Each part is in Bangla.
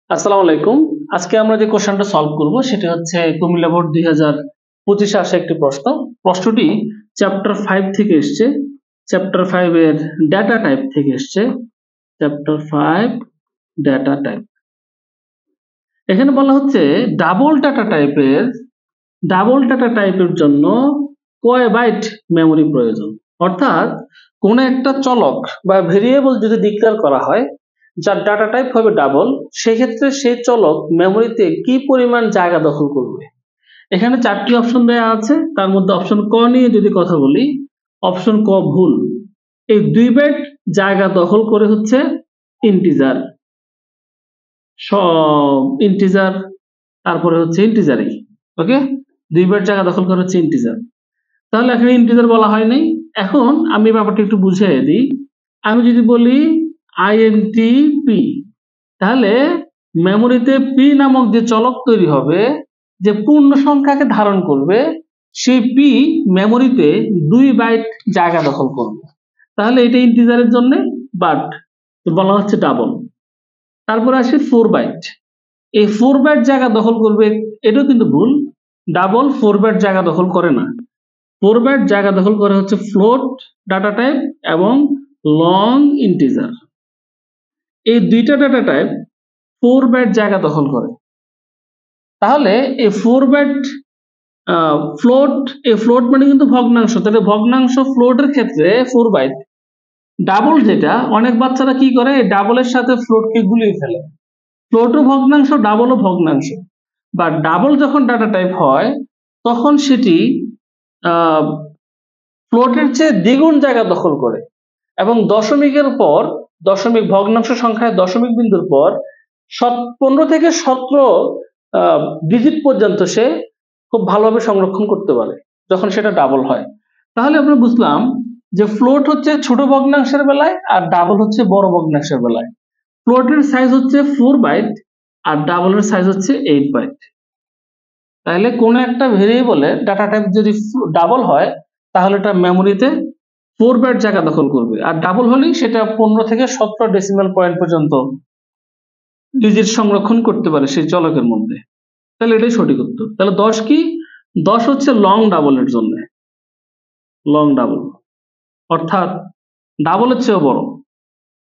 আসসালামু আলাইকুম। আজকে আমরা যে কোশ্চেনটা সলভ করব সেটা হচ্ছে কুমিল্লা বোর্ড 2025 এ আসা একটি প্রশ্ন। প্রশ্নটি চ্যাপ্টার 5 থেকে এসছে। চ্যাপ্টার 5 এর ডেটা টাইপ থেকে এসছে। Chapter 5 data type. এখানে বলা হচ্ছে ডাবল ডাটা টাইপের জন্য কয় বাইট মেমরি প্রয়োজন? অর্থাৎ কোন একটা চলক বা ভেরিয়েবল যদি ডিক্লেয়ার করা হয় যার ডাটা টাইপ হবে ডাবল, সেক্ষেত্রে সেই চলক মেমোরিতে কি পরিমাণ জায়গা দখল করবে? এখানে 4টি অপশন দেওয়া আছে, তার মধ্যে অপশন ক নিয়ে যদি কথা বলি, অপশন ক ভুল। এই 2 বাইট জায়গা দখল করে হচ্ছে ইন্টিজার, সব ইন্টিজার, তারপরে হচ্ছে ইন্টিজারই। ওকে, 2 বাইট জায়গা দখল করে হচ্ছে ইন্টিজার। তাহলে এখানে ইন্টিজার বলা হয় নাই। এখন আমি ব্যাপারটা একটু বুঝিয়ে দিই। আমি যদি বলি আইএনটিপি, তাহলে মেমোরিতে পি নামক যে চলক তৈরি হবে, যে পূর্ণ সংখ্যাকে ধারণ করবে, সেই পি মেমোরিতে 2 বাইট জায়গা দখল করবে। তাহলে এটা ইন্টিজারের জন্য, বাট বলা হচ্ছে ডাবল। তারপরে আসে 4 বাইট। এই 4 বাইট জায়গা দখল করবে, এটাও কিন্তু ভুল। ডাবল 4 বাইট জায়গা দখল করে না। 4 বাইট জায়গা দখল করে হচ্ছে ফ্লোট ডাটা টাইপ এবং লং ইন্টিজার। এই দুইটা ডাটা টাইপ 4 বাইট জায়গা দখল করে। তাহলে এই 4 বাইট ফ্লোট, এই ফ্লোট মানে কিন্তু ভগ্নাংশ, তাহলে ভগ্নাংশ ফ্লোটের ক্ষেত্রে 4 বাইট। ডাবল যেটা, অনেক বাচ্চারা কি করে, ডাবলের সাথে ফ্লোটকে গুলিয়ে ফেলে। ফ্লোটও ভগ্নাংশ, ডাবলও ভগ্নাংশ। বা ডাবল যখন ডাটা টাইপ হয় তখন সেটি ফ্লোটের চেয়ে দ্বিগুণ জায়গা দখল করে এবং দশমিকের পর, দশমিক ভগ্নাংশ সংখ্যায় দশমিক বিন্দুর পর 15 থেকে 17 ডিজিট পর্যন্ত সে খুব ভালোভাবে সংরক্ষণ করতে পারে যখন সেটা ডাবল হয়। তাহলে আমরা বুঝলাম যে ফ্লোট হচ্ছে ছোট ভগ্নাংশের বেলায় আর ডাবল হচ্ছে বড় ভগ্নাংশের বেলায়। ফ্লোটের সাইজ হচ্ছে 4 বাইট আর ডাবলের সাইজ হচ্ছে 8 বাইট। তাহলে কোন একটা ভেরিয়েবলের ডাটা টাইপ যদি ডাবল হয় তাহলে এটা মেমোরিতে 4 বাইট জায়গা দখল করবে, আর ডাবল হলেই সেটা 15 থেকে 17 ডেসিমাল পয়েন্ট পর্যন্ত ডিজিট সংরক্ষণ করতে পারে সেই চলকের মধ্যে। তাহলে এটাই সঠিক উত্তর। তাহলে 10 কি? 10 হচ্ছে লং ডাবলের জন্য। লং ডাবল অর্থাৎ ডাবলের চেয়েও বড়,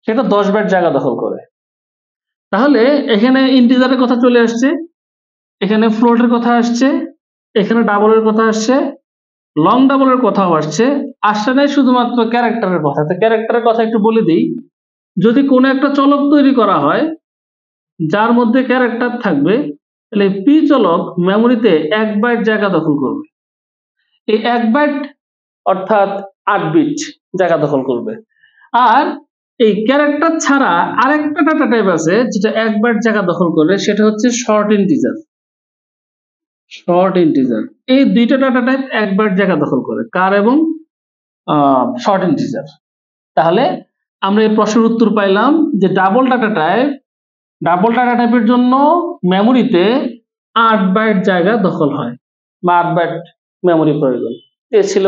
সেটা 10 বাইট জায়গা দখল করে। তাহলে এখানে ইন্টিজারের কথা চলে আসছে, এখানে ফ্লোটের কথা আসছে, এখানে ডাবলের কথা আসছে, লং ডাবলের কথাও আসছে। আসছে নাই শুধুমাত্র ক্যারেক্টারের কথা। তো ক্যারেক্টারের কথা একটু বলে দিই। যদি কোনো একটা চলক তৈরি করা হয় যার মধ্যে ক্যারেক্টার থাকবে, তাহলে পি চলক মেমোরিতে 1 বাইট জায়গা দখল করবে। এই 1 বাইট অর্থাৎ 8 বিট জায়গা দখল করবে। আর এই ক্যারেক্টার ছাড়া আরেকটা ডাটা টাইপ আছে যেটা 1 বাইট জায়গা দখল করে, সেটা হচ্ছে শর্ট ইন্টিজার। শর্ট ইন্টিজার, এই দুইটা ডাটা টাইপ 1 বাইট জায়গা দখল করে, কার এবং শর্ট ইন্টিজার। তাহলে আমরা এই প্রশ্নের উত্তর পাইলাম যে ডাবল ডাটা টাইপের জন্য মেমোরিতে 8 বাইট জায়গা দখল হয় বা 8 বাইট মেমোরি প্রয়োজন। এ ছিল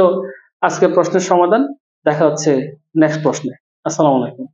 আজকের প্রশ্নের সমাধান। দেখা হচ্ছে নেক্সট প্রশ্নে। আসসালামু আলাইকুম।